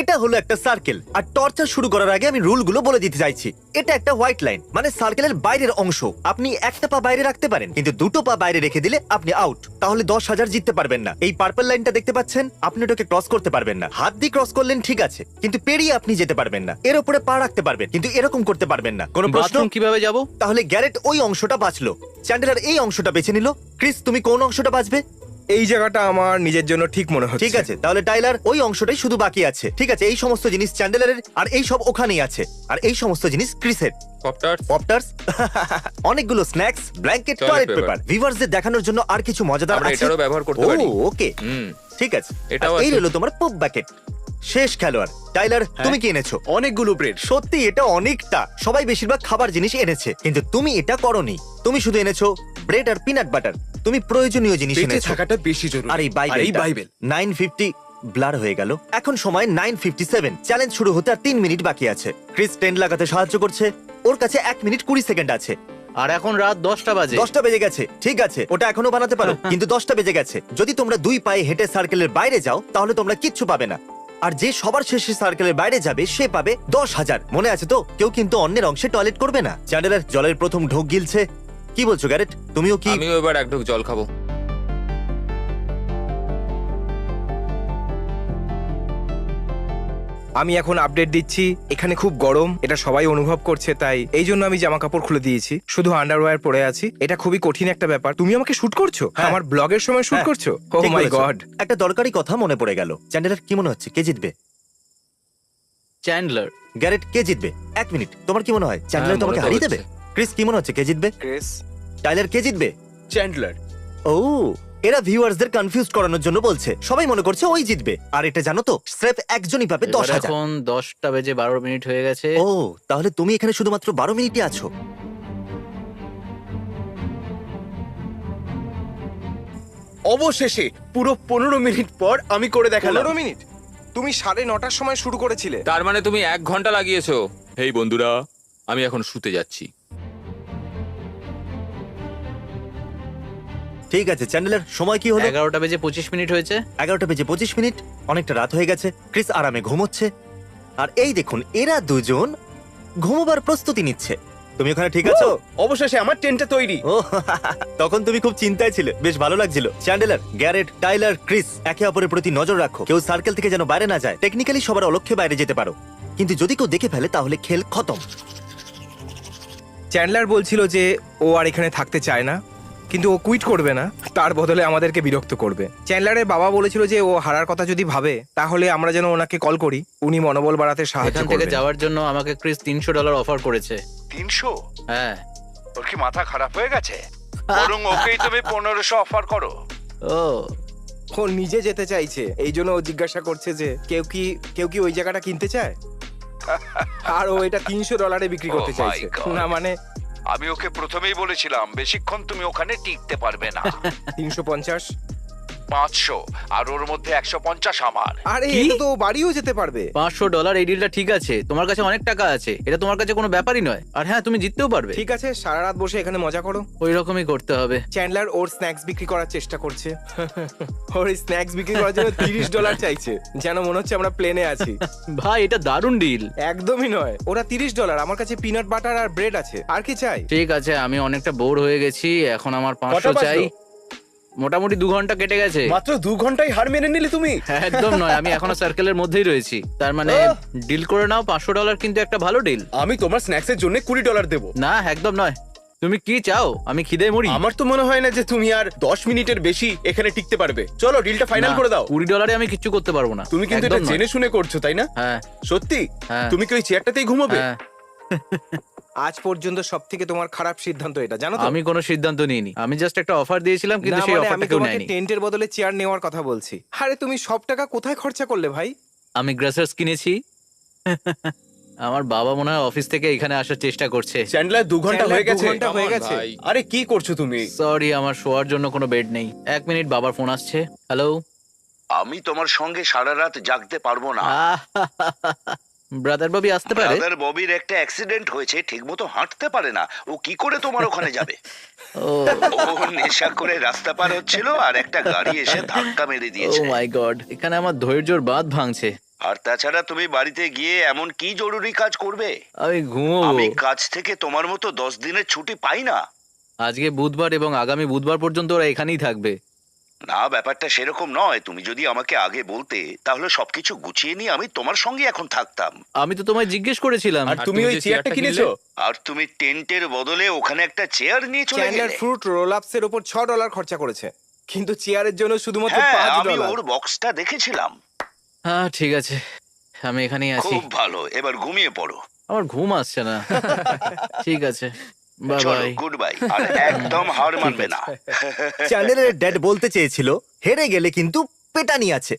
এটা হলো একটা সার্কেল, আর টর্চার শুরু করার আগে আমি রুলগুলো বলে দিতে চাইছি। এটা একটা হোয়াইট লাইন, মানে সার্কেলের বাইরের অংশ। আপনি একটা পা বাইরে রাখতে পারেন, কিন্তু দুটো পা বাইরে রেখে দিলে আপনি আউট। তাহলে 10,000 জিততে পারবেন না। এই পার্পল লাইনটা দেখতে পাচ্ছেন, আপনি ওটাকে ক্রস করতে পারবেন না। হাত দিয়ে ক্রস করলেন ঠিক আছে, কিন্তু পেরিয়ে আপনি যেতে পারবেন না। এর উপরে পা রাখতে পারবেন, কিন্তু এরকম করতে পারবেন না। কোনো প্রশ্ন? বাথরুম কিভাবে যাব? তাহলে গ্যারেট ওই অংশটা বাঁচলো, চ্যান্ডেলার এই অংশটা বেছে নিল। ক্রিস, তুমি কোন অংশটা বাঁচবে? এই জায়গাটা আমার নিজের জন্য ঠিক মনে হচ্ছে। ঠিক আছে, তাহলে টাইলার ওই অংশটাই শুধু বাকি আছে। ঠিক আছে, এই সমস্ত জিনিস চ্যান্ডেলারের, আর এই সব ওখানেই আছে। আর এই সমস্ত জিনিস ক্রিসের। পপটার্স, অনেকগুলো snacks, blanket, Toilet toilet paper। Paper. ভিউয়ার্সদের দেখানোর জন্য আর কিছু মজাদার আমরা আছে? এটারও ব্যবহার করতে পারি। ওকে, হুম। ঠিক আছে। এটাও আর এই আছে। হলো তোমার পপ ব্যাকেট। শেষ খেলোয়াড় টাইলার, তুমি কি এনেছো? অনেকগুলো ব্রেড। সত্যি এটা অনেকটা। সবাই বেশিরভাগ খাবার জিনিস এনেছে, কিন্তু তুমি এটা করনি। তুমি শুধু এনেছো ব্রেড আর পিনাট বাটার। তুমি প্রয়োজনীয় জিনিস বেঁচে এনেছো। থাকাটা বেশি জরুরি। আর এই বাইবেল 950 ব্লার হয়ে গেল। এখন সময় 9:57। চ্যালেঞ্জ শুরু হতে আর 3 মিনিট বাকি আছে। ক্রিস টেন্ট লাগাতে সাহায্য করছে। ওর কাছে 1 মিনিট 20 সেকেন্ড আছে। আর এখন রাত 10টা বাজে। 10টা বেজে গেছে। ঠিক আছে, ওটা এখনো বানাতে পারো, কিন্তু 10টা বেজে গেছে। যদি তোমরা 2 পায়ে হেঁটে সার্কেলের বাইরে যাও, তাহলে তোমরা কিচ্ছু পাবে না। আর যে সবার শেষে সার্কেলের বাইরে যাবে সে পাবে 10,000। মনে আছে তো? কেউ কিন্তু অন্যের অংশে টয়লেট করবে না। চ্যান্ডেলার জলের প্রথম ঢোক গিলছে। কি বলছো গ্যারেট, তুমিও কি? আমিও এবার এক ঢোক জল খাবো। আমি এখন আপডেট দিচ্ছি, এখানে খুব গরম, এটা সবাই অনুভব করছে, তাই এই জন্য আমি জামা কাপড় খুলে দিয়েছি, শুধু আন্ডারওয়্যার পরে আছি। এটা খুবই কঠিন একটা ব্যাপার। তুমি আমাকে শুট করছো? হ্যাঁ। আমার ব্লগের সময় শুট হ্যাঁ, করছো? ও ঠিক মাই বলেছো। গড। একটা দরকারি কথা মনে পড়ে গেল। চ্যান্ডেলার, কি মনে হচ্ছে কে জিতবে? চ্যান্ডলার। গ্যারেট, কে জিতবে? 1 মিনিট, তোমার কি মনে হয় চ্যান্ডেলার হ্যাঁ, তোমাকে মনে তো হারিয়ে হচ্ছে। দেবে? ক্রিস, কি মনে হচ্ছে কে জিতবে? ক্রিস। টাইলার, কে জিতবে? চ্যান্ডলার। ও, এরা ভিউয়ার্সদের কনফিউজ করানোর জন্য বলছে। সবাই মনে করছে ওই জিতবে। আর এটা জানো তো, স্রেফ একজনই পাবে এবার 10,000। এখন 10টা বেজে 12 মিনিট হয়ে গেছে। ও, তাহলে তুমি এখানে শুধুমাত্র 12 মিনিটই আছো। অবশেষে পুরো 15 মিনিট পর আমি করে দেখালাম। 15 মিনিট? তুমি 9:30টার সময় শুরু করেছিলে। তার মানে তুমি 1 ঘন্টা লাগিয়েছো। হেই বন্ধুরা, আমি এখন শুতে যাচ্ছি। ঠিক আছে চ্যান্ডেলার, সময় কি হলো? 11টা বেজে 25 মিনিট হয়েছে। 11টা বেজে 25 মিনিট। অনেকটা রাত হয়ে গেছে। ক্রিস আরামে ঘুমোচ্ছে। আর এই দেখুন, এরা দুজন ঘুমোবার প্রস্তুতি নিচ্ছে। তুমি ওখানে ঠিক আছো? অবশেষে আমার টেন্টটা তৈরি। ও, তখন তুমি খুব চিন্তায় ছিলে। বেশ ভালো লাগছিল। চ্যান্ডেলার, গ্যারেট, টাইলার, ক্রিস, একে অপরের প্রতি নজর রাখো। কেউ সার্কেল থেকে যেন বাইরে না যায়। টেকনিক্যালি সবার অলক্ষ্যে বাইরে যেতে পারো, কিন্তু যদি কেউ দেখে ফেলে তাহলে খেল খতম। চ্যান্ডলার বলছিল যে ও আর এখানে থাকতে চায় না, কিন্তু ও কুইট করবে না, তার বদলে আমাদেরকে বিরক্ত করবে। চ্যান্ডলারের বাবা বলেছিল যে ও হারার কথা যদি ভাবে, তাহলে আমরা যেন ওনাকে কল করি, উনি মনোবল বাড়াতে সাহায্য এখান থেকে করবেন। যাওয়ার জন্য আমাকে ক্রিস $300 অফার করেছে। 300? হ্যাঁ। ওর কি মাথা খারাপ হয়ে গেছে? বরং ওকেই তুমি 1500 অফার করো। ও, ও নিজে যেতে চাইছে, এই জন্য ও জিজ্ঞাসা করছে যে কেউ কি ওই জায়গাটা কিনতে চায়। আর ও এটা $300 বিক্রি করতে Oh my চাইছে। God. না মানে আমি ওকে প্রথমেই বলেছিলাম বেশিক্ষণ তুমি ওখানে টিকতে পারবে না। 350। 500, আর ওর মধ্যে 150 আমার। আরে কি? এটা তো ও বাড়িও যেতে পারবে। $500 এই ডিলটা ঠিক আছে। তোমার কাছে অনেক টাকা আছে, এটা তোমার কাছে কোনো ব্যাপারই নয়। আর হ্যাঁ, তুমি জিততেও পারবে। ঠিক আছে, সারা রাত বসে এখানে মজা করো। ওই রকমই করতে হবে। চ্যান্ডলার ওর স্ন্যাক্স বিক্রি করার চেষ্টা করছে। ওর স্ন্যাক্স বিক্রি করার জন্য $30 চাইছে, যেন মনে হচ্ছে আমরা প্লেনে আছি। ভাই, এটা দারুণ ডিল। একদমই নয়, ওরা $30। আমার কাছে পিনাট বাটার আর ব্রেড আছে, আর কি চাই? ঠিক আছে, আমি অনেকটা বোর হয়ে গেছি। এখন আমার কটা 500 বাজলো? চাই। মোটামুটি 2 ঘন্টা কেটে গেছে। মাত্র 2 ঘন্টায় হার মেনে নিলে তুমি। একদম নয়, আমি এখনো সার্কেলের মধ্যেই রয়েছি। তার মানে ডিল করে নাও। $500 কিন্তু একটা ভালো ডিল। আমি তোমার স্ন্যাক্সের জন্য $20 দেবো। না, একদম নয়। তুমি কি চাও? আমি খিদে মরি। আমার তো মনে হয় না যে তুমি আর 10 মিনিটের বেশি এখানে টিকতে পারবে। চলো ডিলটা ফাইনাল করে দাও। $20 আমি কিচ্ছু করতে পারবো না। তুমি কিন্তু এটা একদম নয়। জেনে শুনে করছো, তাই না? হ্যাঁ, সত্যি? হ্যাঁ। তুমি কি ওই চেয়ারটাতেই ঘুমাবে? হ্যাঁ। আজ পর্যন্ত সব থেকে তোমার খারাপ সিদ্ধান্ত এটা, জানো তো? আমি কোনো সিদ্ধান্ত নিইনি। আমি জাস্ট একটা অফার দিয়েছিলাম, কিন্তু না, সেই মানে অফারটা আমি কেউ তোমাকে নেয়নি। টেন্টের বদলে চেয়ার নেওয়ার কথা বলছি। আরে তুমি সব টাকা কোথায় খরচা করলে ভাই? আমি গ্রাসার্স কিনেছি। আমার বাবা মনে হয় অফিস থেকে এখানে আসার চেষ্টা করছে। চ্যান্ডলার 2 ঘন্টা চ্যান্ডলার হয়ে গেছে। 2 ঘন্টা হয়ে Come on, গেছে। ভাই। আরে কি করছো তুমি? সরি, আমার শোয়ার জন্য কোনো বেড নেই। 1 মিনিট, বাবার ফোন আসছে। হ্যালো। আমি তোমার সঙ্গে সারা রাত জাগতে পারবো না। ব্রাদার ববি আসতে পারে। ব্রাদার ববির একটা অ্যাক্সিডেন্ট হয়েছে, ঠিকমতো হাঁটতে পারে না। ও কি করে তোমার ওখানে যাবে? ও, ও নেশা করে রাস্তা পার হচ্ছিল আর একটা গাড়ি এসে ধাক্কা মেরে ও দিয়েছে। মাই গড, এখানে আমার ধৈর্যর বাঁধ ভাঙছে। আর তাছাড়া তুমি বাড়িতে গিয়ে এমন কি জরুরি কাজ করবে? আমি ঘুমোবো। আমি কাজ থেকে তোমার মতো 10 দিনের ছুটি পাই না। আজকে বুধবার এবং আগামী বুধবার পর্যন্ত ওরা এখানেই থাকবে। না, ব্যাপারটা সেরকম নয়। তুমি যদি আমাকে আগে বলতে তাহলে সবকিছু গুছিয়ে নিয়ে আমি তোমার সঙ্গে এখন থাকতাম। আমি তো তোমায় জিজ্ঞেস করেছিলাম। আর তুমি ওই যে চেয়ারটা চেয়ারটা কিনেছো? আর তুমি টেন্টের বদলে ওখানে একটা চেয়ার নিয়ে চলে চ্যান্ডলার গেলে। ফ্রুট রোল আপস এর উপর $6 খরচা করেছে, কিন্তু চেয়ারের জন্য শুধুমাত্র হ্যাঁ, আমি $5। ওর বক্সটা দেখেছিলাম। হ্যাঁ ঠিক আছে, আমি এখানেই আছি। খুব ভালো, এবার ঘুমিয়ে পড়ো। আমার ঘুম আসছে না। ঠিক আছে, বাই চলো, বাই। Good bye. আর একদম হার মানবে না। চ্যান্ডেলের ড্যাড বলতে চেয়েছিল হেরে গেলে কিন্তু পেটানি আছে।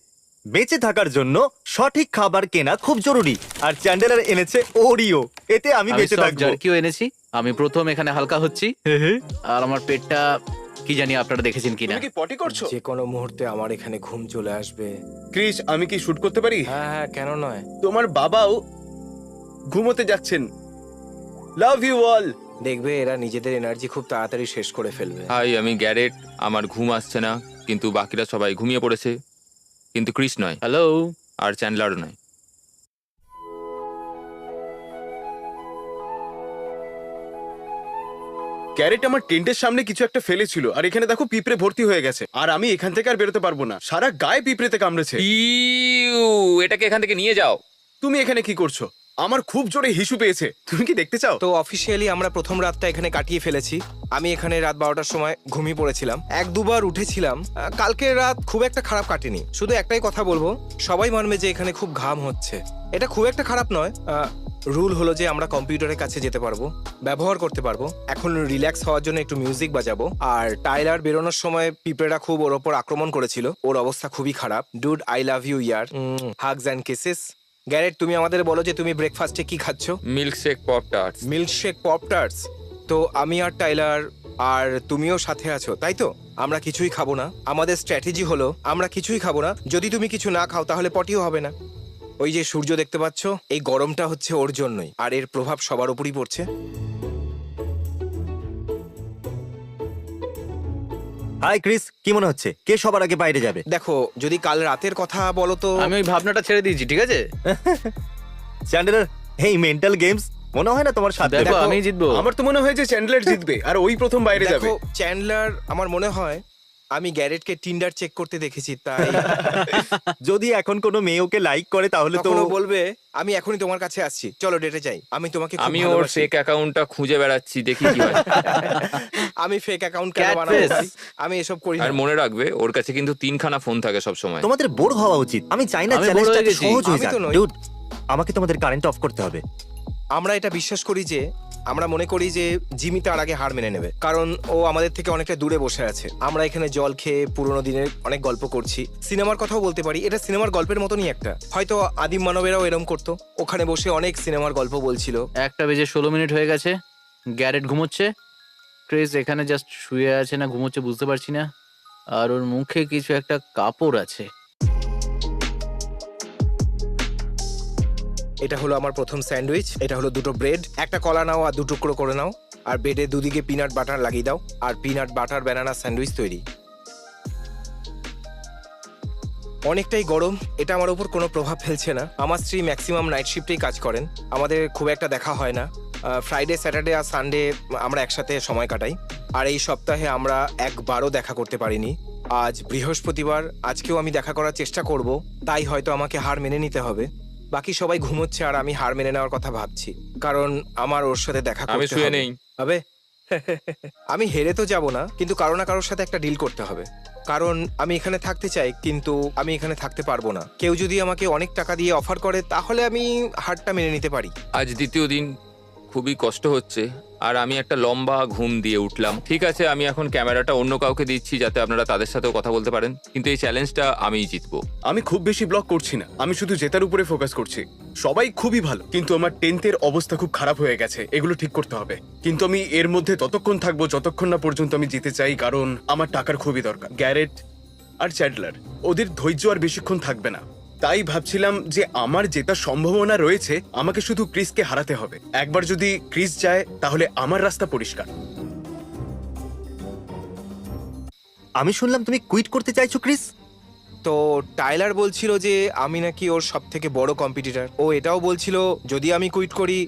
বেঁচে থাকার জন্য সঠিক খাবার কেনা খুব জরুরি, আর চ্যান্ডেলার এনেছে ওরিও। এতে আমি বেঁচে থাকবো। জার্কিও এনেছি। আমি প্রথম এখানে হালকা হচ্ছি, আর আমার পেটটা কি জানি আপনারা দেখেছেন কিনা। তুমি কি পটি করছো? যে কোনো মুহূর্তে আমার এখানে ঘুম চলে আসবে। ক্রিস, আমি কি শুট করতে পারি? হ্যাঁ হ্যাঁ, কেন নয়। তোমার বাবাও ঘুমোতে যাচ্ছেন। Love you all. দেখবে এরা নিজেদের এনার্জি খুব তাড়াতাড়ি শেষ করে ফেলবে। হাই, আমি গ্যারেট। আমার ঘুম আসছে না, কিন্তু বাকিরা সবাই ঘুমিয়ে পড়েছে। কিন্তু ক্রিস নয়, হ্যালো। আর চ্যান্ডলারও নয়। ক্যারেট আমার টেন্টের সামনে কিছু একটা ফেলেছিল, আর এখানে দেখো পিঁপড়ে ভর্তি হয়ে গেছে। আর আমি এখান থেকে আর বেরোতে পারবো না, সারা গায়ে পিঁপড়েতে কামড়েছে। ইউ, এটাকে এখান থেকে নিয়ে যাও। তুমি এখানে কি করছো? আমার খুব জোরে হিসু পেয়েছে, তুমি কি দেখতে চাও? তো অফিসিয়ালি আমরা প্রথম রাতটা এখানে কাটিয়ে ফেলেছি। আমি এখানে রাত 12টার সময় ঘুমিয়ে পড়েছিলাম, 1-2 বার উঠেছিলাম। কালকের রাত খুব একটা খারাপ কাটেনি। শুধু একটাই কথা বলবো, সবাই মানবে যে এখানে খুব ঘাম হচ্ছে। এটা খুব একটা খারাপ নয়। রুল হলো যে আমরা কম্পিউটারের কাছে যেতে পারবো, ব্যবহার করতে পারবো। এখন রিল্যাক্স হওয়ার জন্য একটু মিউজিক বাজাবো। আর টাইলার বেরোনোর সময় পিঁপড়েরা খুব ওর ওপর আক্রমণ করেছিল, ওর অবস্থা খুবই খারাপ। ডুড, আই লাভ ইউ ইয়ার। Hugs and kisses. গ্যারেট, তুমি আমাদের বলো যে তুমি ব্রেকফাস্টে কি খাচ্ছ? Milkshake pop tarts. Milkshake pop tarts. তো আমি আর টাইলার আর তুমিও সাথে আছো, তাই তো? আমরা কিছুই খাবো না। আমাদের স্ট্র্যাটেজি হলো আমরা কিছুই খাবো না। যদি তুমি কিছু না খাও তাহলে পটিও হবে না। ওই যে সূর্য দেখতে পাচ্ছ, এই গরমটা হচ্ছে ওর জন্যই, আর এর প্রভাব সবার উপরই পড়ছে। হাই ক্রিস, কি মনে হচ্ছে কে সবার আগে বাইরে যাবে? দেখো, যদি কাল রাতের কথা বলো তো আমি ওই ভাবনাটা ছেড়ে দিয়েছি, ঠিক আছে? চ্যান্ডেলার, এই মেন্টাল গেমস মনে হয় না তোমার সাথে? দেখো, আমি জিতবো। আমার তো মনে হয় যে চ্যান্ডলার জিতবে, আর ওই প্রথম বাইরে যাবে। দেখো চ্যান্ডলার, আমার মনে হয় আমি গ্যারেটকে টিন্ডার চেক করতে দেখেছি, তাই যদি এখন কোনো মেয়ে ওকে লাইক করে তাহলে তো তখন ও বলবে আমি এখনই তোমার কাছে আসছি, চলো ডেটে যাই। আমি তোমাকে খুব আমি ওর ভালোবাসি। ফেক অ্যাকাউন্টটা খুঁজে বেড়াচ্ছি, দেখি কি হয়। আমি ফেক অ্যাকাউন্ট কেন Cat বানাবো face। ভাই? আমি এসব করি না। আর মনে রাখবে, ওর কাছে কিন্তু 3খানা ফোন থাকে সব সময়। তোমাদের বোর হওয়া উচিত। আমি চাই না আমি চ্যালেঞ্জটা bore হয়ে গেছি। সহজ হয়ে আমি যাক। তো নই। Dude, আমাকে তোমাদের কারেন্ট অফ করতে হবে। আমরা এটা বিশ্বাস করি যে আমরা মনে করি যে জিমি তার আগে হার মেনে নেবে, কারণ ও আমাদের থেকে অনেকটা দূরে বসে আছে। আমরা এখানে জল খেয়ে পুরোনো দিনের অনেক গল্প করছি। সিনেমার কথাও বলতে পারি, এটা সিনেমার গল্পের মতনই একটা। হয়তো আদিম মানবেরাও এরম করতো, ওখানে বসে অনেক সিনেমার গল্প বলছিল। 1:16 হয়ে গেছে। গ্যারেট ঘুমোচ্ছে, ক্রিস এখানে জাস্ট শুয়ে আছে না ঘুমোচ্ছে বুঝতে পারছি না। আর ওর মুখে কিছু একটা কাপড় আছে। এটা হলো আমার প্রথম স্যান্ডউইচ। এটা হলো 2টো ব্রেড, একটা কলা নাও আর 2 টুকরো করে নাও, আর ব্রেডে দুদিকে পিনাট বাটার লাগিয়ে দাও, আর পিনাট বাটার ব্যানানা স্যান্ডউইচ তৈরি। অনেকটাই গরম, এটা আমার উপর কোনো প্রভাব ফেলছে না। আমার স্ত্রী ম্যাক্সিমাম নাইট শিফটেই কাজ করেন, আমাদের খুব একটা দেখা হয় না। ফ্রাইডে, স্যাটারডে আর সানডে আমরা একসাথে সময় কাটাই। আর এই সপ্তাহে আমরা একবারও দেখা করতে পারিনি। আজ বৃহস্পতিবার, আজকেও আমি দেখা করার চেষ্টা করব, তাই হয়তো আমাকে হার মেনে নিতে হবে। বাকি সবাই ঘুমোচ্ছে আর আমি হার মেনে নেওয়ার কথা ভাবছি, কারণ আমার ওর সাথে দেখা আমি করতে শুয়ে হবে। নেই। হবে আমি হেরে তো যাব না, কিন্তু কারো না কারোর সাথে একটা ডিল করতে হবে। কারণ আমি এখানে থাকতে চাই, কিন্তু আমি এখানে থাকতে পারবো না। কেউ যদি আমাকে অনেক টাকা দিয়ে অফার করে তাহলে আমি হারটা মেনে নিতে পারি। আজ দ্বিতীয় দিন, খুবই কষ্ট হচ্ছে, আর আমি একটা লম্বা ঘুম দিয়ে উঠলাম। ঠিক আছে, আমি এখন ক্যামেরাটা অন্য কাউকে দিচ্ছি যাতে আপনারা তাদের সাথেও কথা বলতে পারেন, কিন্তু এই চ্যালেঞ্জটা আমিই জিতবো। আমি খুব বেশি ব্লগ করছি না, আমি শুধু জেতার উপরে ফোকাস করছি। সবাই খুবই ভালো, কিন্তু আমার 10th-এর অবস্থা খুব খারাপ হয়ে গেছে, এগুলো ঠিক করতে হবে। কিন্তু আমি এর মধ্যে ততক্ষণ থাকবো যতক্ষণ না পর্যন্ত আমি জিতে চাই, কারণ আমার টাকার খুবই দরকার। গ্যারেট আর চ্যান্ডলার, ওদের ধৈর্য আর বেশিক্ষণ থাকবে না। তাই ভাবছিলাম যে আমার জেতার সম্ভাবনা রয়েছে, আমাকে শুধু ক্রিসকে হারাতে হবে। একবার যদি ক্রিস যায় তাহলে আমার রাস্তা পরিষ্কার। আমি শুনলাম তুমি কুইট করতে চাইছো ক্রিস? তো টাইলার বলছিল যে আমি নাকি ওর সব থেকে বড় কম্পিটিটর। ও এটাও বলছিল যদি আমি কুইট করি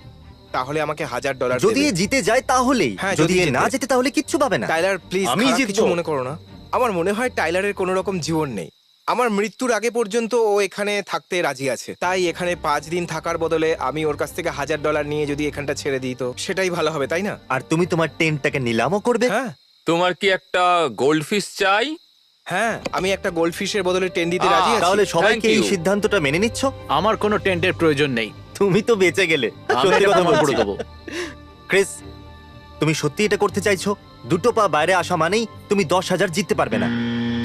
তাহলে আমাকে $1000 যদি এ দেবে। জিতে যায় তাহলেই, হ্যাঁ, যদি যদি এ জিতে। না জেতে তাহলে কিচ্ছু পাবে না। টাইলার প্লিজ, আমি আমি জিতবো। কিছু মনে করো না। আমার মনে হয় টাইলারের কোনো রকম জীবন নেই। আমার মৃত্যুর আগে পর্যন্ত ও এখানে থাকতে রাজি আছে। তাই এখানে 5 দিন থাকার বদলে আমি ওর কাছ থেকে $1000 নিয়ে যদি এখানটা ছেড়ে দিই তো সেটাই ভালো হবে, তাই না? আর তুমি তোমার টেন্টটাকে নিলামও করবে। হ্যাঁ তোমার কি একটা গোল্ড ফিশ চাই? হ্যাঁ, আমি একটা গোল্ডফিশের বদলে 10 দিতে রাজি আছি। তাহলে সবাইকে Thank এই you. সিদ্ধান্তটা মেনে নিচ্ছ? আমার কোনো টেন্টের প্রয়োজন নেই, তুমি তো বেঁচে গেলে। আমি সত্যি এটা কথা প্রমাণ করে বলছি। দেবো। ক্রিস, তুমি সত্যি এটা করতে চাইছো? দুটো পা বাইরে আসা মানেই তুমি 10,000 জিততে পারবে না।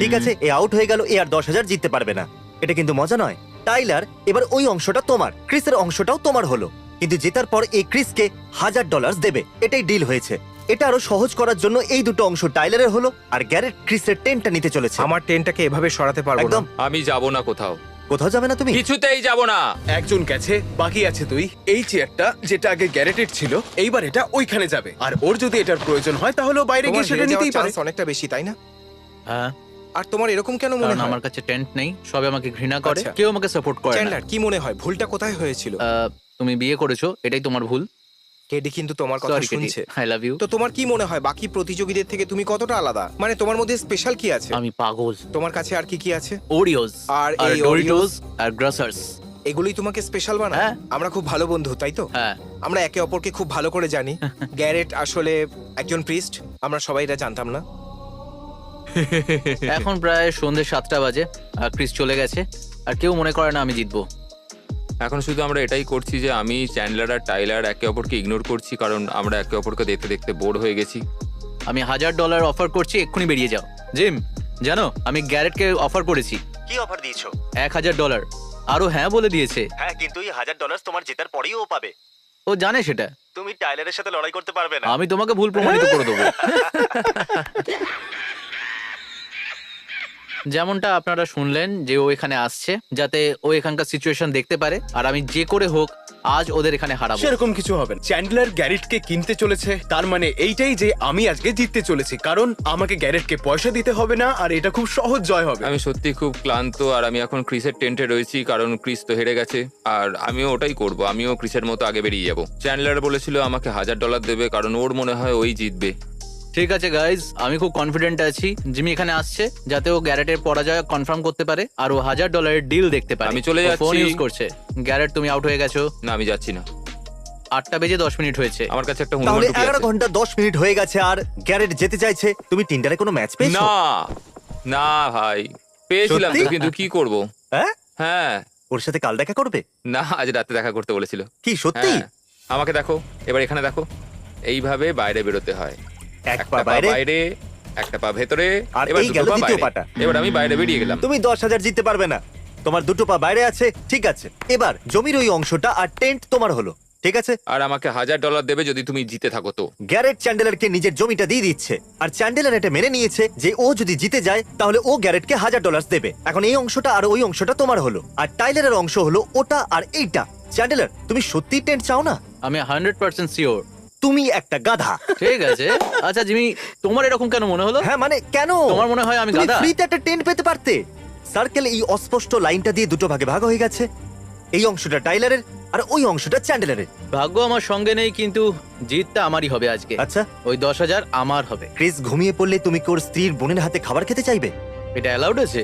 ঠিক আছে, এ আউট হয়ে গেল, এ আর 10,000 জিততে পারবে না। এটা কিন্তু মজা নয়। টাইলার, এবার ওই অংশটা তোমার, ক্রিসের অংশটাও তোমার হলো। কিন্তু জেতার পর এই ক্রিসকে $1000 দেবে, এটাই ডিল হয়েছে। এটা আরো সহজ করার জন্য এই দুটো অংশ টাইলারের হলো, আর গ্যারেট ক্রিসের টেনটা নিতে চলেছে। আমার টেনটাকে এভাবে সরাতে পারবো না। একদম। আমি যাব না কোথাও, কোথাও যাবে না তুমি? কিছুতেই যাব না। একজন গেছে, বাকি আছে তুই। এই চেয়ারটা যেটা আগে গ্যারেটেড ছিল, এইবার এটা ওইখানে যাবে। আর ওর যদি এটার প্রয়োজন হয় তাহলে ও বাইরে তোমার গিয়ে সেটা হেরে যাওয়ার নিতেই পারে। চান্স অনেকটা বেশি, তাই না? হ্যাঁ, আর তোমার এরকম কেন মনে কারণ হয়? আমার কাছে টেন্ট নেই, সবাই আমাকে ঘৃণা করে, আচ্ছা। কেউ আমাকে সাপোর্ট করে না। চ্যান্ডলার, কি মনে হয় ভুলটা কোথায় হয়েছিল? তুমি বিয়ে করেছো, এটাই তোমার ভুল। কেডি কিন্তু তোমার কথা সরি কেটি, শুনছে। I love you. তো তোমার কি মনে হয় বাকি প্রতিযোগীদের থেকে তুমি কতটা আলাদা? মানে তোমার মধ্যে স্পেশাল কি আছে? আমি পাগল। তোমার কাছে আর কি কি আছে? ওরিওস আর আর এই ডোরিটোস আর গ্রাসার্স। এগুলোই তোমাকে স্পেশাল বানায়? হ্যাঁ। আমরা খুব ভালো বন্ধু, তাই তো? হ্যাঁ, আমরা একে অপরকে খুব ভালো করে জানি। গ্যারেট আসলে একজন প্রিস্ট, আমরা সবাই এটা জানতাম না। এখন প্রায় সন্ধ্যে 7টা বাজে, আর ক্রিস চলে গেছে, আর কেউ মনে করে না আমি জিতবো। এখন শুধু আমরা এটাই করছি যে আমি, চ্যান্ডলার আর টাইলার একে অপরকে ইগনোর করছি, কারণ আমরা একে অপরকে দেখতে দেখতে বোর হয়ে গেছি। আমি $1000 অফার করছি, এক্ষুনি বেরিয়ে যাও। জিম, জানো আমি গ্যারেটকে অফার করেছি কি অফার দিয়েছো? $1000। আরো হ্যাঁ বলে দিয়েছে। হ্যাঁ, কিন্তু এই $1000 তোমার জেতার পরেই ও পাবে। ও জানে সেটা। তুমি টাইলারের সাথে লড়াই করতে পারবে না। আমি তোমাকে ভুল প্রমাণিত করে দেবো। যেমনটা আপনারা শুনলেন যে ও এখানে আসছে যাতে ও এখানকার সিচুয়েশন দেখতে পারে, আর আমি যে করে হোক আজ ওদের এখানে হারাবো। সেরকম কিছু হবে না। চ্যান্ডলার গ্যারেটকে কিনতে চলেছে, তার মানে এইটাই যে আমি আজকে জিততে চলেছি, কারণ আমাকে গ্যারেটকে পয়সা দিতে হবে না, আর এটা খুব সহজ জয় হবে। আমি সত্যি খুব ক্লান্ত, আর আমি এখন ক্রিসের টেন্টে রয়েছি, কারণ ক্রিস তো হেরে গেছে। আর আমিও ওটাই করব, আমিও ক্রিসের মতো আগে বেরিয়ে যাব। চ্যান্ডলার বলেছিল আমাকে $1000 দেবে, কারণ ওর মনে হয় ওই জিতবে। ঠিক আছে গাইজ, আমি খুব কনফিডেন্ট আছি জিমি এখানে আসছে যাতে ও গ্যারেটের পরাজয় কনফার্ম করতে পারে আর ও $1000 ডিল দেখতে পারে। আমি চলে যাচ্ছি। ফোন ইউজ করছে। গ্যারেট তুমি আউট হয়ে গেছো। না, আমি যাচ্ছি না। 8টা বেজে 10 মিনিট হয়েছে। আমার কাছে একটা তাহলে হুমকি 11 আছে। ঘন্টা 10 মিনিট হয়ে গেছে আর গ্যারেট যেতে চাইছে। তুমি টিন্ডারে কোনো ম্যাচ পেয়েছো? না না ভাই, পেয়েছিলাম তো, সত্যি? কিন্তু কি করব? হ্যাঁ, হ্যাঁ, ওর সাথে কাল দেখা করবে? না, আজ রাতে দেখা করতে বলেছিল। কি সত্যি? হ্যাঁ, আমাকে দেখো, এবার এখানে দেখো, এইভাবে বাইরে বেরোতে হয়। এক পা একটা পা বাইরে, বাইরে, একটা পা ভেতরে, আর এবার এই দুটো গেল পা দ্বিতীয় বাইরে। পাটা। এবার আমি বাইরে বেরিয়ে গেলাম। তুমি 10,000 জিততে পারবে না। তোমার দুটো পা বাইরে আছে, ঠিক আছে। এবার জমির ওই অংশটা আর টেন্ট তোমার হলো, ঠিক আছে। আর আমাকে $1000 দেবে যদি তুমি জিতে থাকো তো। গ্যারেট চ্যান্ডেলারকে নিজের জমিটা দিয়ে দিচ্ছে, আর চ্যান্ডেলার এটা মেনে নিয়েছে যে ও যদি জিতে যায় তাহলে ও গ্যারেটকে $1000 দেবে। এখন এই অংশটা আর ওই অংশটা তোমার হলো, আর টাইলারের অংশ হলো ওটা আর এইটা। চ্যান্ডেলার, তুমি সত্যিই টেন্ট চাও না? আমি 100% শিওর। তুমি একটা গাধা। ঠিক আছে। আচ্ছা জিমি, তোমার এরকম কেন মনে হলো? হ্যাঁ, মানে কেন? তোমার মনে হয় আমি তুমি গাধা? ফ্রিতে একটা টেন্ট পেতে পারতে। সার্কেল এই অস্পষ্ট লাইনটা দিয়ে দুটো ভাগে ভাগ হয়ে গেছে। এই অংশটা টাইলারের আর ওই অংশটা চ্যান্ডেলারের। ভাগ্য আমার সঙ্গে নেই, কিন্তু জিতটা আমারই হবে আজকে। আচ্ছা, ওই 10,000 আমার হবে। ক্রিস ঘুমিয়ে পড়লে তুমি কি ওর স্ত্রীর বোনের হাতে খাবার খেতে চাইবে? এটা অ্যালাউড আছে?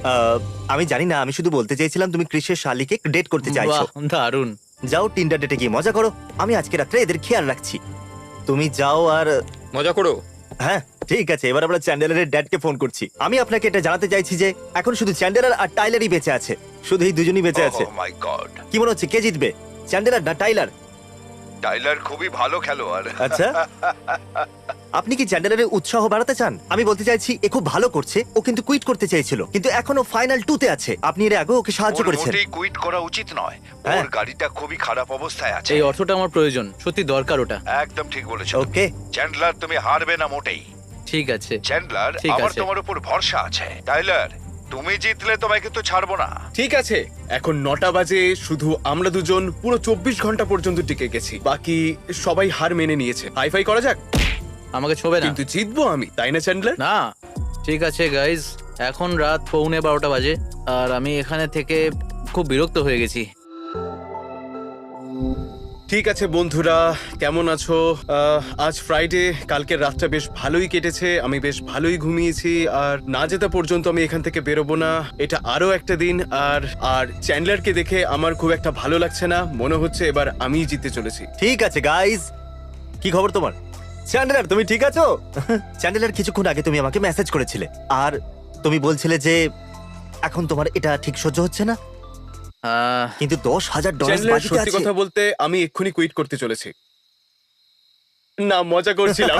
আমি জানি না, আমি শুধু বলতে চাইছিলাম তুমি ক্রিসের শালিকে ডেট করতে চাইছো। বাহ, দারুণ। যাও টিন্ডার ডেটে গিয়ে মজা করো। আমি আজকে রাত্রে এদের খেয়াল রাখছি। তুমি যাও আর মজা করো। হ্যাঁ, ঠিক আছে। এবার আমরা চ্যান্ডেলারের ড্যাডকে ফোন করছি। আমি আপনাকে এটা জানাতে চাইছি যে এখন শুধু চ্যান্ডেলার আর টাইলারই বেঁচে আছে। শুধু এই দুজনই বেঁচে আছে। মাই গড, কি মনে হচ্ছে কে জিতবে, চ্যান্ডেলার না টাইলার? টাইলার খুবই ভালো খেলোয়াড়। আচ্ছা, আপনি কি চ্যান্ডেলারের উৎসাহ বাড়াতে চান? আমি বলতে চাইছি এ খুব ভালো করছে। ও কিন্তু কুইট করতে চেয়েছিল, কিন্তু এখনো ফাইনাল 2-তে আছে। আপনি এর আগে ওকে সাহায্য ওর করেছেন। মোটেই কুইট করা উচিত নয়। হ্যাঁ। ওর গাড়িটা খুবই খারাপ অবস্থায় আছে। এই অর্থটা আমার প্রয়োজন, সত্যি দরকার ওটা। একদম ঠিক বলেছো। ওকে, চ্যান্ডলার, তুমি হারবে না মোটেই। ঠিক আছে। চ্যান্ডলার, ঠিক আমার আছে। তোমার উপর ভরসা আছে। টাইলার, তুমি জিতলে তোমায় কিন্তু ছাড়বো না। ঠিক আছে, এখন 9টা বাজে। শুধু আমরা দুজন পুরো 24 ঘন্টা পর্যন্ত টিকে গেছি, বাকি সবাই হার মেনে নিয়েছে। হাই ফাই করা যাক। আমাকে ছোবে না। কিন্তু জিতবো আমি, তাই না চ্যান্ডলার? না, ঠিক আছে গাইজ, এখন রাত 11:15 বাজে আর আমি এখানে থেকে খুব বিরক্ত হয়ে গেছি। ঠিক আছে বন্ধুরা, কেমন আছো? আজ ফ্রাইডে, কালকের রাতটা বেশ ভালোই কেটেছে, আমি বেশ ভালোই ঘুমিয়েছি, আর না জেতা পর্যন্ত আমি এখান থেকে বেরোবো না। এটা আরো একটা দিন, আর আর চ্যান্ডলারকে দেখে আমার খুব একটা ভালো লাগছে না, মনে হচ্ছে এবার আমিই জিততে চলেছি। ঠিক আছে গাইজ, কি খবর তোমার? চ্যান্ডেলার, তুমি ঠিক আছো? চ্যান্ডেলার, কিছুক্ষণ আগে তুমি আমাকে মেসেজ করেছিলে আর তুমি বলছিলে যে এখন তোমার এটা ঠিক সহ্য হচ্ছে না, কিন্তু $10,000 চ্যান্ডলার, বাজিতে সত্যি আছে। কথা বলতে আমি এক্ষুনি কুইট করতে চলেছি। না, মজা করছিলাম।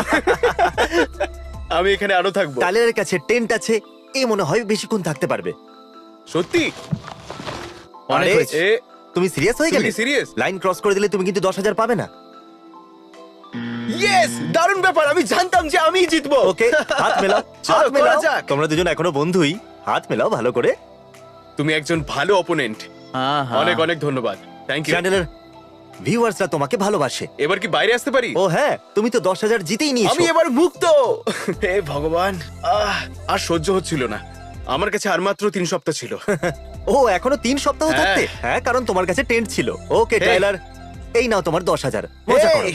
আমি এখানে আরো থাকবো। টাইলারের কাছে টেন্ট আছে, এ মনে হয় বেশিক্ষণ থাকতে পারবে। সত্যি? অনেক আরে, হয়েছে। এ, তুমি সিরিয়াস হয়ে তুমি গেলে? কি সিরিয়াস? লাইন ক্রস করে দিলে তুমি কিন্তু 10,000 পাবে না। ইয়েস, দারুণ ব্যাপার, আমি জানতাম যে আমিই জিতবো। ওকে, হাত মেলাও, চলো, হাত মেলাও। করা যাক। তোমরা দুজন এখনো বন্ধুই, হাত মেলাও ভালো করে। তুমি একজন ভালো অপোনেন্ট, হ্যাঁ হ্যাঁ, অনেক অনেক ধন্যবাদ। Thank you. চ্যান্ডেলার, ভিউয়ার্সরা তোমাকে ভালোবাসে। এবার কি বাইরে আসতে পারি? ও হ্যাঁ, তুমি তো 10,000 জিতেই নিয়েছো। আমি এবার মুক্ত। হে ভগবান, আর সহ্য হচ্ছিল না। আমার কাছে আর মাত্র 3 সপ্তাহ ছিল। ও এখনো 3 সপ্তাহ হ্যাঁ। থাকতে? হ্যাঁ, কারণ তোমার কাছে টেন্ট ছিল। ওকে Hey. টাইলার, এই নাও তোমার 10,000, মজা করো। এই,